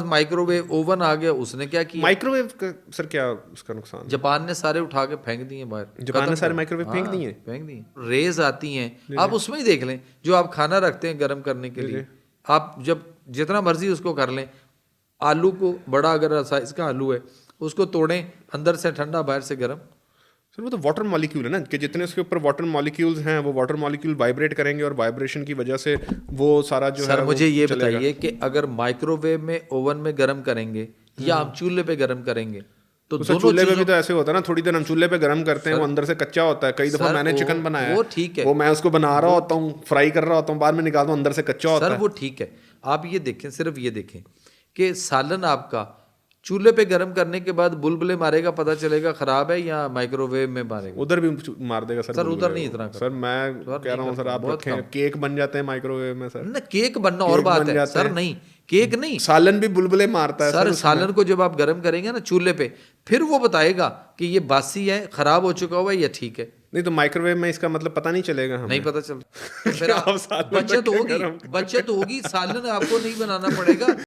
Micro view oven آ گیا, اس نے کیا کیا, مائکرو ویو کا سر کیا اس کا نقصان؟ جاپان نے سارے اٹھا کے پھینک دیے باہر, جاپان نے سارے مائکرو ویو پھینک دیے, پھینک دیے. ریز آتی ہیں, آپ اس میں ہی دیکھ لیں, جو آپ کھانا رکھتے ہیں گرم کرنے کے لیے, آپ جب جتنا مرضی اس کو کر لیں, آلو کو بڑا اگر سائز کا آلو ہے اس کو توڑیں, اندر سے ٹھنڈا باہر سے گرم. سر وہ تو واٹر مالیکیول ہے نا, کہ جتنے اس کے اوپر واٹر مالیکیولز ہیں وہ واٹر مالیکیول وائبریٹ کریں گے اور وائبریشن کی وجہ سے وہ سارا جو ہے. سر مجھے یہ بتائیے کہ اگر مائکرو ویو میں اوون میں گرم کریں گے یا ہم چولہے پہ گرم کریں گے تو چولہے پہ بھی تو ایسے ہوتا ہے نا, تھوڑی دیر ہم چولہے پہ گرم کرتے ہیں, وہ اندر سے کچا ہوتا ہے. کئی دفعہ میں نے چکن بنایا ہے, وہ ٹھیک ہے, وہ میں اس کو بنا رہا ہوتا ہوں, فرائی کر رہا ہوتا ہوں, بعد میں نکالتا ہوں, اندر سے کچا ہوتا ہے. سر وہ ٹھیک ہے, آپ یہ دیکھیں, صرف یہ دیکھیں کہ سالن آپ کا چولہے پہ گرم کرنے کے بعد بلبلے مارے گا, پتہ چلے گا خراب ہے, یا مائکرو ویو میں مارے گا؟ ادھر بھی مار دے گا سر. ادھر نہیں اتنا سر میں کہہ رہا ہوں سر, آپ رکھیں کیک بن جاتے ہیں مائکرو ویو میں سر. نہ کیک بننا اور بات ہے سر, نہیں کیک نہیں, سالن بھی بلبلے مارتا ہے سر. سالن کو جب آپ گرم کریں گے نا چولہے پہ, پھر وہ بتائے گا کہ یہ باسی ہے, خراب ہو چکا ہوا ہے یا ٹھیک ہے. نہیں تو مائکرو ویو میں اس کا مطلب پتہ نہیں چلے گا, نہیں پتہ چلتا, پھر بچت ہوگی, سالن آپ کو نہیں بنانا پڑے گا.